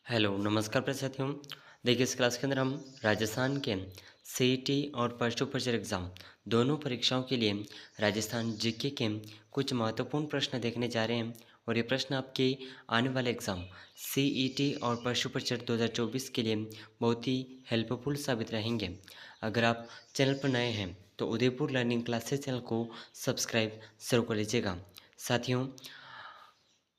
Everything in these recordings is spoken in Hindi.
हेलो नमस्कार प्रिय साथियों। देखिए इस क्लास के अंदर हम राजस्थान के सीईटी और पशु परिचय एग्ज़ाम दोनों परीक्षाओं के लिए राजस्थान जीके के कुछ महत्वपूर्ण प्रश्न देखने जा रहे हैं। और ये प्रश्न आपके आने वाले एग्ज़ाम सीईटी और पशु परिचय 2024 के लिए बहुत ही हेल्पफुल साबित रहेंगे। अगर आप चैनल पर नए हैं तो उदयपुर लर्निंग क्लासेस चैनल को सब्सक्राइब जरूर कर लीजिएगा। साथियों,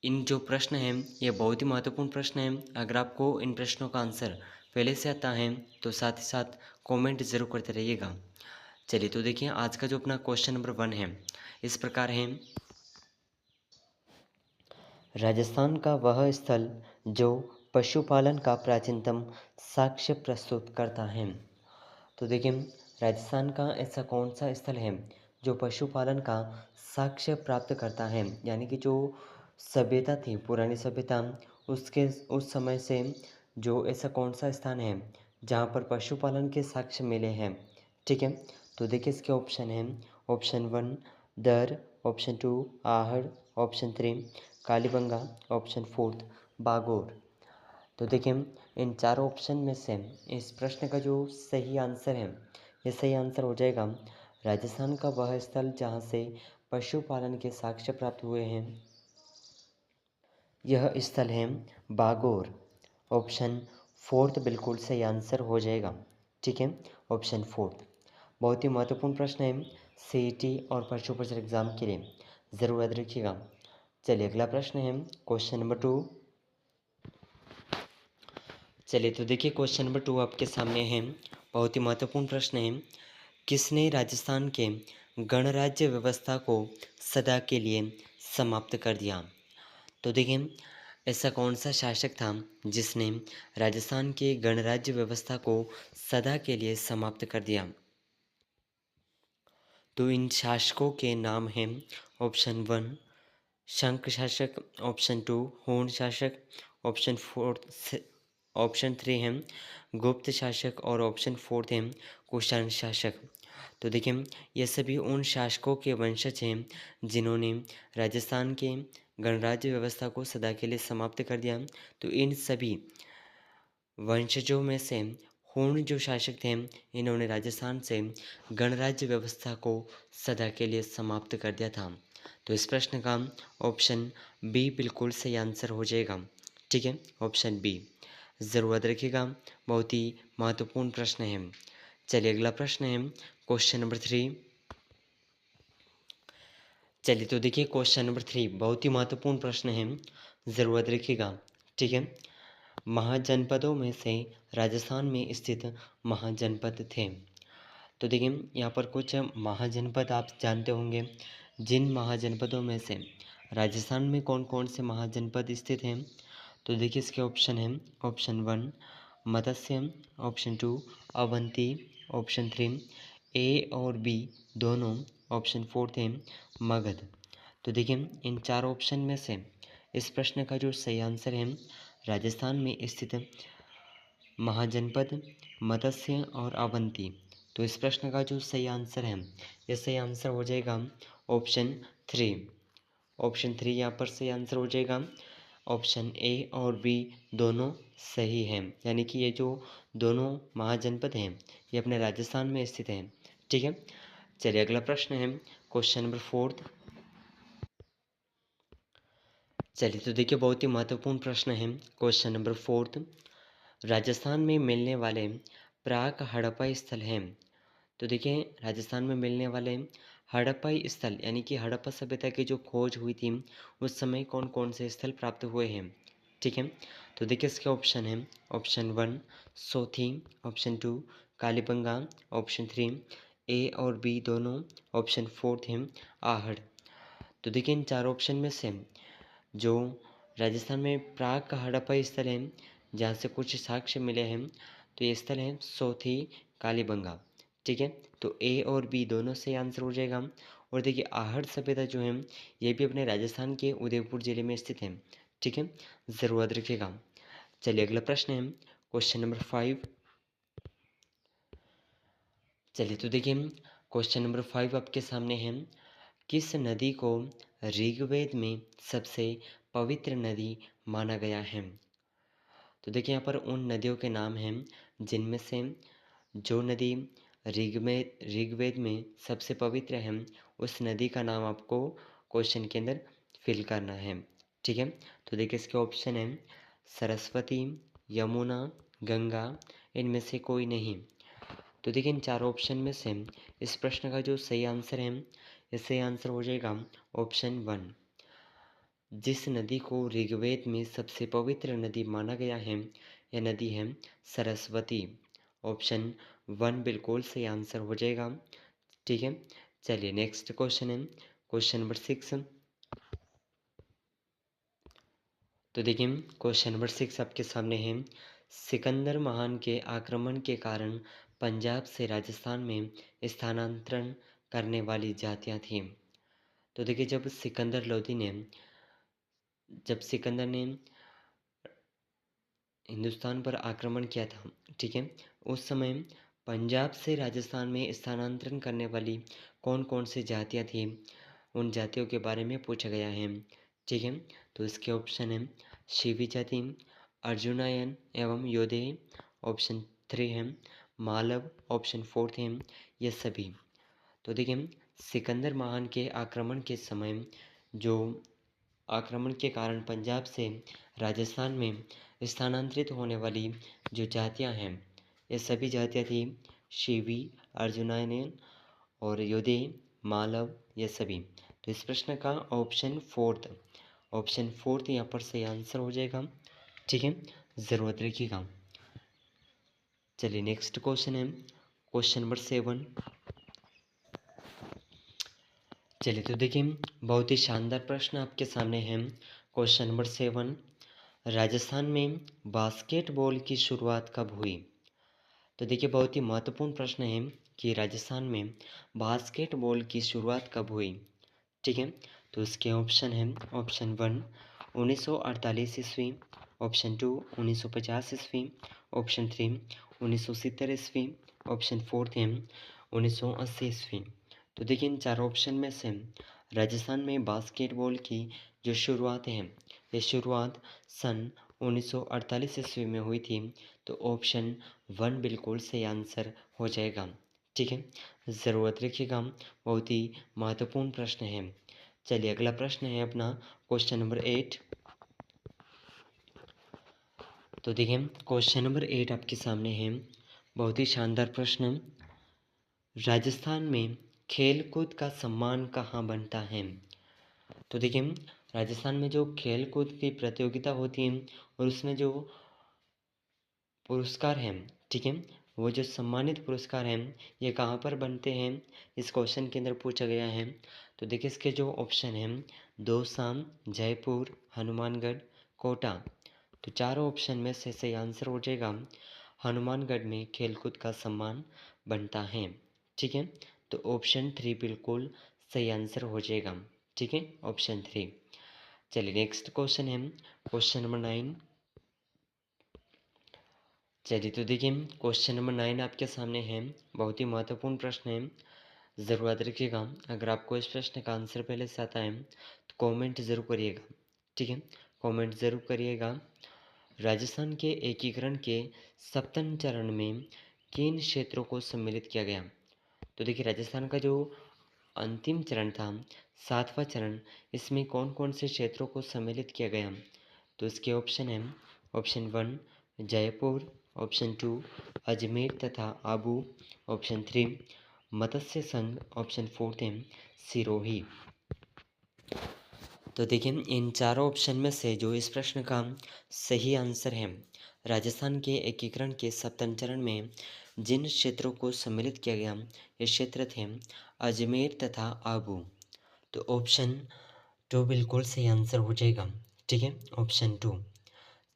इन जो प्रश्न हैं ये बहुत ही महत्वपूर्ण प्रश्न हैं। अगर आपको इन प्रश्नों का आंसर पहले से आता है तो साथ ही साथ कमेंट ज़रूर करते रहिएगा। चलिए तो देखिए आज का जो अपना क्वेश्चन नंबर 1 है इस प्रकार है। राजस्थान का वह स्थल जो पशुपालन का प्राचीनतम साक्ष्य प्रस्तुत करता है। तो देखिए राजस्थान का ऐसा कौन सा स्थल है जो पशुपालन का साक्ष्य प्राप्त करता है, यानी कि जो सभ्यता थी पुरानी सभ्यता उसके उस समय से जो ऐसा कौन सा स्थान है जहाँ पर पशुपालन के साक्ष्य मिले हैं। ठीक है, तो देखिए इसके ऑप्शन हैं। ऑप्शन 1 दर, option 2 Ahar, option 3 Kalibangan, option 4 Bagor. तो देखिए इन चारों ऑप्शन में से इस प्रश्न का जो सही आंसर है ये सही आंसर हो जाएगा राजस्थान का वह स्थल जहाँ से पशुपालन के साक्ष्य प्राप्त हुए हैं, यह स्थल है बागोर। ऑप्शन 4 बिल्कुल सही आंसर हो जाएगा। ठीक है, ऑप्शन 4 बहुत ही महत्वपूर्ण प्रश्न है सीईटी और पशु परिचय एग्जाम के लिए, ज़रूर याद रखिएगा। चलिए अगला प्रश्न है क्वेश्चन नंबर 2। चलिए तो देखिए क्वेश्चन नंबर 2 आपके सामने है। बहुत ही महत्वपूर्ण प्रश्न है। किसने राजस्थान के गणराज्य व्यवस्था को सदा के लिए समाप्त कर दिया? तो देखिए ऐसा कौन सा शासक था जिसने राजस्थान के गणराज्य व्यवस्था को सदा के लिए समाप्त कर दिया? तो इन शासकों के नाम हैं। ऑप्शन 1 शंख शासक, ऑप्शन 2 हूण शासक, ऑप्शन 4 ऑप्शन 3 है गुप्त शासक और ऑप्शन 4 है कुषाण शासक। तो देखिए ये सभी उन शासकों के वंशज हैं जिन्होंने राजस्थान के गणराज्य व्यवस्था को सदा के लिए समाप्त कर दिया। तो इन सभी वंशजों में से हूण जो शासक थे इन्होंने राजस्थान से गणराज्य व्यवस्था को सदा के लिए समाप्त कर दिया था। तो इस प्रश्न का ऑप्शन बी बिल्कुल सही आंसर हो जाएगा। ठीक है, ऑप्शन बी ज़रूर याद रखिएगा, बहुत ही महत्वपूर्ण प्रश्न है। चलिए अगला प्रश्न है क्वेश्चन नंबर 3। चलिए तो देखिए क्वेश्चन नंबर 3 बहुत ही महत्वपूर्ण प्रश्न है, ज़रूर याद रखिएगा। ठीक है, महाजनपदों में से राजस्थान में स्थित महाजनपद थे। तो देखिए यहाँ पर कुछ महाजनपद आप जानते होंगे। जिन महाजनपदों में से राजस्थान में कौन कौन से महाजनपद स्थित हैं, तो देखिए इसके ऑप्शन हैं। ऑप्शन 1 मत्स्य, ऑप्शन 2 अवंती, ऑप्शन 3 ए और बी दोनों, ऑप्शन 4 थे मगध। तो देखिए इन चार ऑप्शन में से इस प्रश्न का जो सही आंसर है राजस्थान में स्थित महाजनपद मत्स्य और अवंती। तो इस प्रश्न का जो सही आंसर है ये सही आंसर हो जाएगा ऑप्शन 3। ऑप्शन 3 यहाँ पर सही आंसर हो जाएगा। ऑप्शन ए और बी दोनों सही हैं, यानी कि ये जो दोनों महाजनपद हैं ये अपने राजस्थान में स्थित हैं। ठीक है, चलिए अगला प्रश्न है क्वेश्चन नंबर 4। चलिए तो देखिए बहुत ही महत्वपूर्ण प्रश्न है क्वेश्चन नंबर 4। राजस्थान में मिलने वाले प्राक हड़प्पा स्थल हैं। तो देखिए राजस्थान में मिलने वाले हड़प्पाई स्थल यानी कि हड़प्पा सभ्यता की जो खोज हुई थी उस समय कौन कौन से स्थल प्राप्त हुए हैं। ठीक है, तो देखिए इसके ऑप्शन हैं। ऑप्शन 1 सोथी, ऑप्शन 2 कालीबंगा, ऑप्शन 3 ए और बी दोनों, ऑप्शन 4 है आहड़। तो देखिए इन चार ऑप्शन में से जो राजस्थान में प्राग का हड़प्पा स्थल है जहाँ से कुछ साक्ष्य मिले हैं, तो ये स्थल है सोथी कालीबंगा। ठीक है, तो ए और बी दोनों से आंसर हो जाएगा। और देखिए आहड़ सभ्यता जो है ये भी अपने राजस्थान के उदयपुर जिले में स्थित है। ठीक है, ज़रूर याद रखिएगा। चलिए अगला प्रश्न है क्वेश्चन नंबर 5। चलिए तो देखिए क्वेश्चन नंबर 5 आपके सामने है। किस नदी को ऋग्वेद में सबसे पवित्र नदी माना गया है? तो देखिए यहाँ पर उन नदियों के नाम हैं जिनमें से जो नदी ऋग्वेद में सबसे पवित्र है, उस नदी का नाम आपको क्वेश्चन के अंदर फिल करना है। ठीक है, तो देखिए इसके ऑप्शन है सरस्वती, यमुना, गंगा, इनमें से कोई नहीं। तो देखिए इन चार ऑप्शन में से इस प्रश्न का जो सही आंसर है, ये सही आंसर हो जाएगा ऑप्शन 1। जिस नदी को ऋग्वेद में सबसे पवित्र नदी माना गया है, यह नदी है सरस्वती। ऑप्शन 1 बिल्कुल सही आंसर हो जाएगा। ठीक है, चलिए नेक्स्ट क्वेश्चन है क्वेश्चन नंबर 6। तो देखिए क्वेश्चन नंबर 6 आपके सामने है। सिकंदर महान के आक्रमण के कारण पंजाब से राजस्थान में स्थानांतरण करने वाली जातियां थीं। तो देखिए जब सिकंदर ने हिंदुस्तान पर आक्रमण किया था, ठीक है, उस समय पंजाब से राजस्थान में स्थानांतरण करने वाली कौन कौन सी जातियाँ थीं, उन जातियों के बारे में पूछा गया है। ठीक है, तो इसके ऑप्शन है शिवी जाति, अर्जुनायन एवं योधेय, ऑप्शन 3 है मालव, ऑप्शन 4 है ये सभी। तो देखिए सिकंदर महान के आक्रमण के समय जो आक्रमण के कारण पंजाब से राजस्थान में स्थानांतरित होने वाली जो जातियां हैं, ये सभी जातियां थी शिवी, अर्जुनायन और योधेय, मालव, ये सभी। तो इस प्रश्न का ऑप्शन फोर्थ यहाँ पर सही आंसर हो जाएगा। ठीक है, ज़रूरत रखिएगा। चलिए नेक्स्ट क्वेश्चन है क्वेश्चन नंबर 7। चलिए तो देखिए बहुत ही शानदार प्रश्न आपके सामने है। क्वेश्चन नंबर 7, राजस्थान में बास्केटबॉल की शुरुआत कब हुई? तो देखिए बहुत ही महत्वपूर्ण प्रश्न है कि राजस्थान में बास्केटबॉल की शुरुआत कब हुई। ठीक है, तो इसके ऑप्शन है ऑप्शन 1 1948 ईस्वी, ऑप्शन 2 1950 ईस्वी, ऑप्शन 3 1970 ईस्वी, ऑप्शन 4 है 1980 ईस्वी। तो देखिए इन चार ऑप्शन में से राजस्थान में बास्केटबॉल की जो शुरुआत है, ये शुरुआत सन 1948 ईस्वी में हुई थी। तो ऑप्शन 1 बिल्कुल सही आंसर हो जाएगा। ठीक है, ज़रूरत रखिएगा, बहुत ही महत्वपूर्ण प्रश्न है। चलिए अगला प्रश्न है अपना क्वेश्चन नंबर 8। तो देखिए क्वेश्चन नंबर 8 आपके सामने है, बहुत ही शानदार प्रश्न। राजस्थान में खेल कूद का सम्मान कहाँ बनता है? तो देखिए राजस्थान में जो खेल कूद की प्रतियोगिता होती है और उसमें जो पुरस्कार हैं, ठीक है, वो जो सम्मानित पुरस्कार हैं, ये कहाँ पर बनते हैं, इस क्वेश्चन के अंदर पूछा गया है। तो देखिए इसके जो ऑप्शन हैं दौसा, जयपुर, हनुमानगढ़, कोटा। तो चारों ऑप्शन में से सही आंसर हो जाएगा हनुमानगढ़ में खेलकूद का सम्मान बनता है। ठीक है, तो ऑप्शन 3 बिल्कुल सही आंसर हो जाएगा। ठीक है, ऑप्शन 3। चलिए नेक्स्ट क्वेश्चन है क्वेश्चन नंबर 9। चलिए तो देखिए क्वेश्चन नंबर 9 आपके सामने है, बहुत ही महत्वपूर्ण प्रश्न है, ज़रूर रखिएगा। अगर आपको इस प्रश्न का आंसर पहले से आता है तो कमेंट ज़रूर करिएगा। ठीक है, कमेंट ज़रूर करिएगा। राजस्थान के एकीकरण के सप्तम चरण में किन क्षेत्रों को सम्मिलित किया गया? तो देखिए राजस्थान का जो अंतिम चरण था, 7वां चरण, इसमें कौन कौन से क्षेत्रों को सम्मिलित किया गया? तो इसके ऑप्शन है ऑप्शन 1 जयपुर, ऑप्शन 2 अजमेर तथा आबू, ऑप्शन 3 मत्स्य संघ, ऑप्शन 4 है सिरोही। तो देखिए इन चारों ऑप्शन में से जो इस प्रश्न का सही आंसर है, राजस्थान के एकीकरण के सप्तम चरण में जिन क्षेत्रों को सम्मिलित किया गया, ये क्षेत्र थे अजमेर तथा आबू। तो ऑप्शन 2 बिल्कुल सही आंसर हो जाएगा। ठीक है, ऑप्शन 2।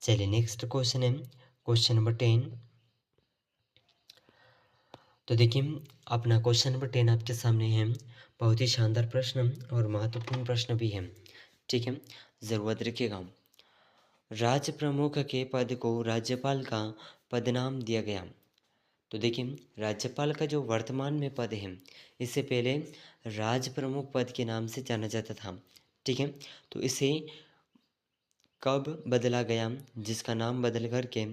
चलिए नेक्स्ट क्वेश्चन है क्वेश्चन नंबर 10। तो देखिए अपना क्वेश्चन नंबर 10 आपके सामने है, बहुत ही शानदार प्रश्न और महत्वपूर्ण प्रश्न भी है। ठीक है, ज़रूरत रखिएगा। राज्य प्रमुख के पद को राज्यपाल का पदनाम दिया गया। तो देखिए राज्यपाल का जो वर्तमान में पद है, इससे पहले राज प्रमुख पद के नाम से जाना जाता था। ठीक है, तो इसे कब बदला गया जिसका नाम बदल करके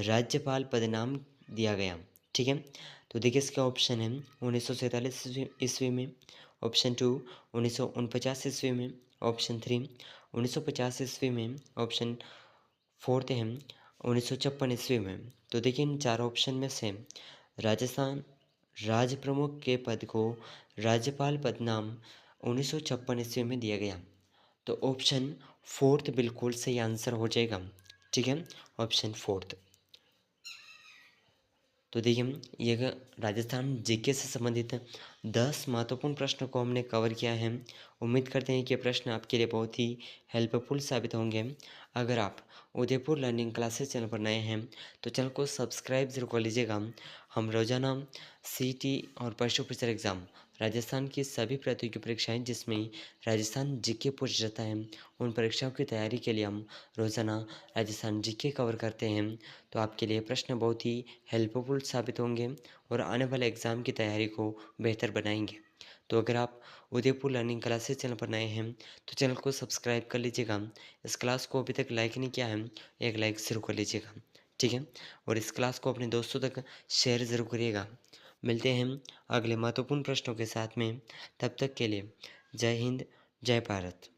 राज्यपाल पदनाम दिया गया? ठीक है, तो देखिए इसका ऑप्शन है 1947 ईस्वी में, ऑप्शन 2 1949 ईस्वी में, ऑप्शन 3 1950 ईस्वी में, ऑप्शन 4 है 1956 ईस्वी में। तो देखिए इन चार ऑप्शन में से राजस्थान राज प्रमुख के पद को राज्यपाल पदनाम 1956 ईस्वी में दिया गया। तो ऑप्शन फोर्थ बिल्कुल सही आंसर हो जाएगा। ठीक है, ऑप्शन फोर्थ। तो देखिए ये राजस्थान जीके से संबंधित 10 महत्वपूर्ण प्रश्नों को हमने कवर किया है। उम्मीद करते हैं कि ये प्रश्न आपके लिए बहुत ही हेल्पफुल साबित होंगे। अगर आप उदयपुर लर्निंग क्लासेस चैनल पर नए हैं तो चैनल को सब्सक्राइब जरूर कर लीजिएगा। हम रोजाना सीटी और पशु ऑफिसर एग्ज़ाम राजस्थान की सभी प्रतियोगी परीक्षाएं जिसमें राजस्थान जीके पूछ जाता है, उन परीक्षाओं की तैयारी के लिए हम रोज़ाना राजस्थान जीके कवर करते हैं। तो आपके लिए प्रश्न बहुत ही हेल्पफुल साबित होंगे और आने वाले एग्ज़ाम की तैयारी को बेहतर बनाएंगे। तो अगर आप उदयपुर लर्निंग क्लासेस चैनल पर नए हैं तो चैनल को सब्सक्राइब कर लीजिएगा। इस क्लास को अभी तक लाइक नहीं किया है, एक लाइक ज़रूर कर लीजिएगा। ठीक है, और इस क्लास को अपने दोस्तों तक शेयर ज़रूर करिएगा। मिलते हैं अगले महत्वपूर्ण प्रश्नों के साथ में, तब तक के लिए जय हिंद, जय भारत।